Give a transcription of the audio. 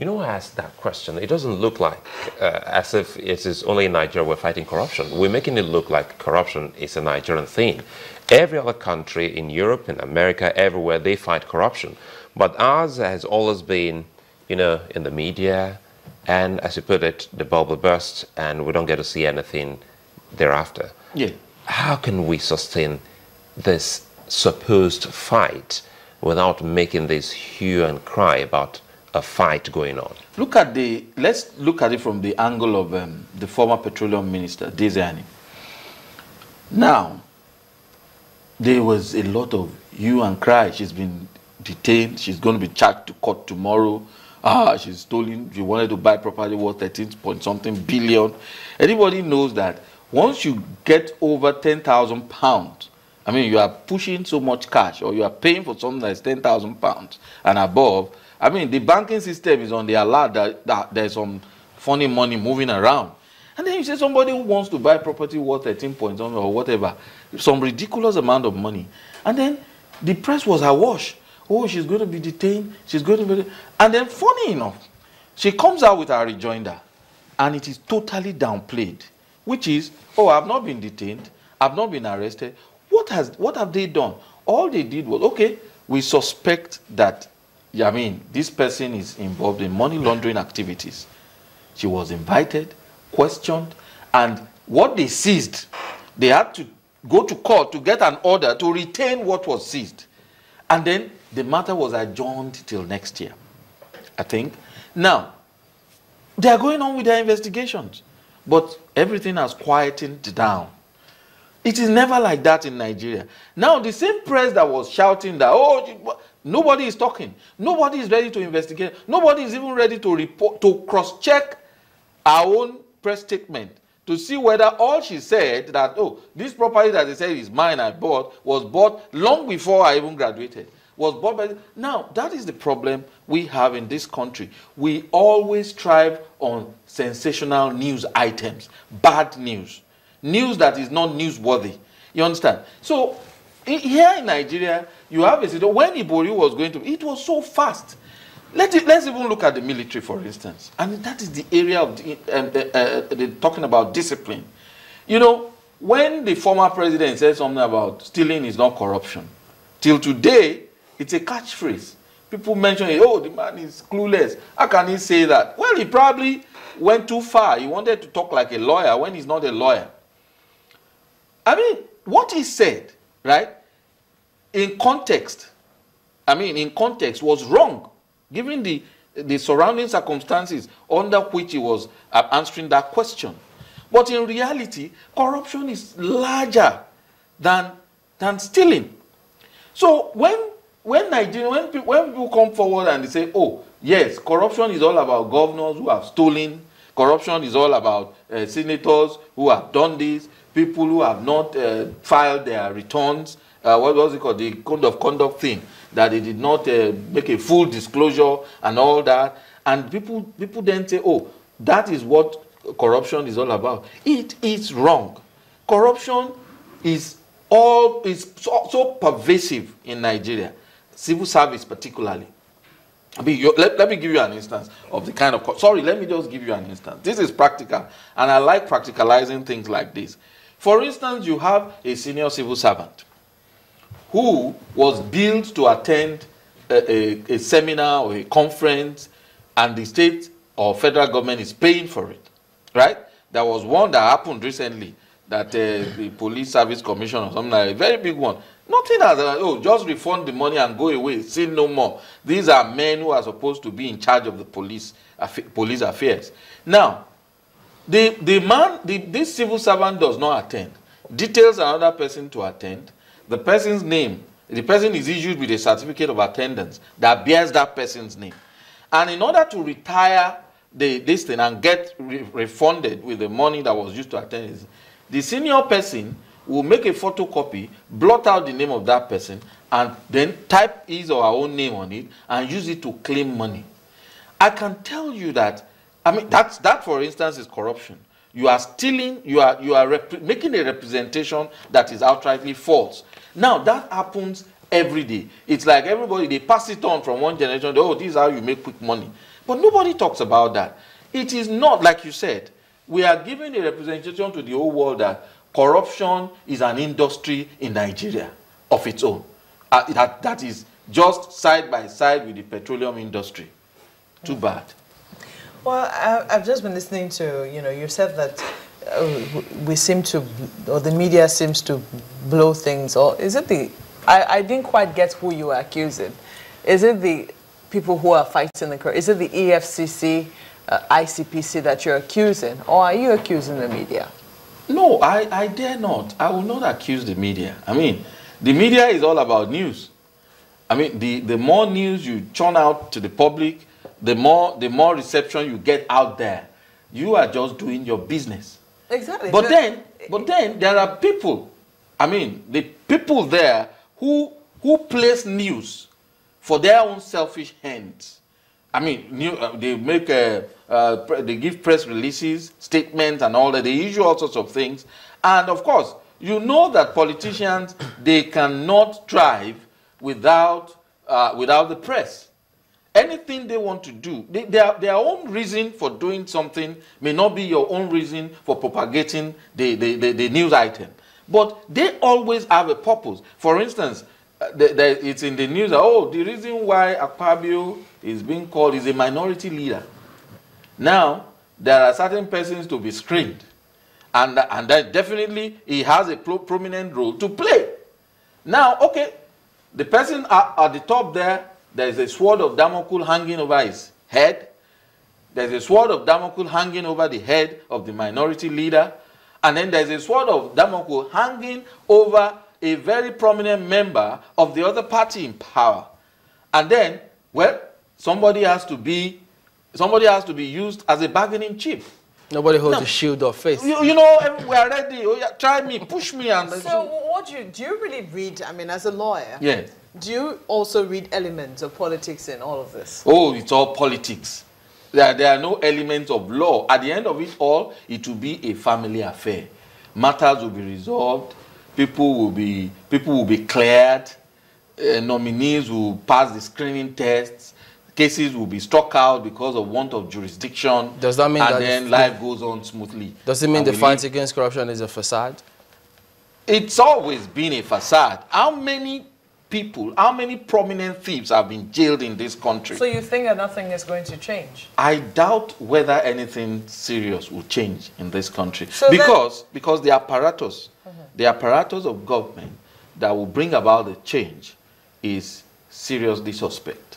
You know, I asked that question. It doesn't look like as if it is only in Nigeria we're fighting corruption. We're making it look like corruption is a Nigerian thing. Every other country in Europe, in America, everywhere, they fight corruption. But ours has always been, you know, in the media, and as you put it, the bubble bursts, and we don't get to see anything thereafter. Yeah. How can we sustain this supposed fight without making this hue and cry about a fight going on? Let's look at it from the angle of the former petroleum minister, Desiani. Now, there was a lot of hue and cry. She's been detained. She's going to be charged to court tomorrow. She's stolen. She wanted to buy property worth 13 point something billion. Anybody knows that once you get over 10,000 pounds, I mean, you are pushing so much cash, or you are paying for something that's 10,000 pounds and above. I mean, the banking system is on the alert that there's some funny money moving around. And then you say somebody who wants to buy property worth 13 point something or whatever, some ridiculous amount of money. And then the press was awash. Oh, she's going to be detained. She's going to be... And then, funny enough, she comes out with her rejoinder, and it is totally downplayed, which is, oh, I've not been detained. I've not been arrested. What have they done? All they did was, okay, we suspect that, I mean, this person is involved in money laundering activities. She was invited, questioned, and what they seized, they had to go to court to get an order to retain what was seized. And then the matter was adjourned till next year, I think. Now, they are going on with their investigations, but everything has quietened down. It is never like that in Nigeria. Now, the same press that was shouting that, oh, nobody is talking, nobody is ready to investigate, nobody is even ready to report, to cross-check our own press statement to see whether all she said that, oh, this property that they said is mine, I bought, was bought long before I even graduated. Was bought by... Now, that is the problem we have in this country. We always thrive on sensational news items, bad news, news that is not newsworthy. You understand? So, here in Nigeria, you have a situation, when Ibori was going to... It was so fast. Let's even look at the military, for instance. And that is the area of talking about discipline. You know, when the former president said something about stealing is not corruption, till today, it's a catchphrase. People mention, oh, the man is clueless. How can he say that? Well, he probably went too far. He wanted to talk like a lawyer when he's not a lawyer. I mean, what he said, right, in context, was wrong, given the surrounding circumstances under which he was answering that question. But in reality, corruption is larger than stealing. So when people come forward and they say, oh, yes, corruption is all about governors who have stolen, corruption is all about senators who have done this, people who have not filed their returns, what was it called, the code of conduct thing, that they did not make a full disclosure and all that, and people then say, oh, that is what corruption is all about. It is wrong. Corruption is so pervasive in Nigeria, civil service particularly. I mean, let me give you an instance of the kind of... Sorry, let me just give you an instance. This is practical, and I like practicalizing things like this. For instance, you have a senior civil servant who was billed to attend a seminar or a conference, and the state or federal government is paying for it, right? There was one that happened recently, that the Police Service Commission or something like a very big one. Nothing as, oh, just refund the money and go away, see no more. These are men who are supposed to be in charge of the police affairs. Now, this civil servant does not attend, details another person to attend. The person's name, the person is issued with a certificate of attendance that bears that person's name. And in order to retire this thing and get refunded with the money that was used to attend, the senior person will make a photocopy, blot out the name of that person, and then type his or her own name on it and use it to claim money. I can tell you that, I mean, that for instance is corruption. You are stealing, you are making a representation that is outrightly false. Now, that happens every day. It's like everybody, they pass it on from one generation, oh, this is how you make quick money. But nobody talks about that. It is not, like you said, we are giving a representation to the whole world that corruption is an industry in Nigeria of its own. That is just side by side with the petroleum industry. Too bad. Well, I've just been listening to, you said that we seem to, or the media seems to blow things, or is it I didn't quite get who you are accusing. Is it the people who are fighting the corruption? Is it the EFCC, ICPC that you're accusing, or are you accusing the media? No, I dare not. I will not accuse the media. I mean, the media is all about news. I mean, the more news you churn out to the public, the more reception you get out there. You are just doing your business. Exactly. But then there are people, I mean, the people there who place news for their own selfish ends. I mean, they make they give press releases, statements, and all that. They issue all sorts of things. And of course, you know that politicians, they cannot thrive without the press. Anything they want to do, their own reason for doing something may not be your own reason for propagating the news item. But they always have a purpose. For instance, it's in the news that, oh, the reason why Akpabio is being called is a minority leader. Now, there are certain persons to be screened. And that definitely he has a prominent role to play. Now, okay, the person at the top there's a sword of Damocles hanging over his head. There's a sword of Damocles hanging over the head of the minority leader. And then there's a sword of Damocles hanging over a very prominent member of the other party in power. And then, well, somebody has to be used as a bargaining chip. Nobody holds a shield or face. You know, we are ready. Oh, yeah, try me, push me. And so what do you really read, I mean, as a lawyer? Yes. Do you also read elements of politics in all of this? Oh, it's all politics. There are no elements of law. At the end of it all, it will be a family affair. Matters will be resolved. People will be cleared. Nominees will pass the screening tests. Cases will be struck out because of want of jurisdiction. Does that mean then life goes on smoothly? Does it mean the fight against corruption is a facade? It's always been a facade. How many people, how many prominent thieves have been jailed in this country? So you think that nothing is going to change? I doubt whether anything serious will change in this country. So because the apparatus of government that will bring about the change is seriously suspect.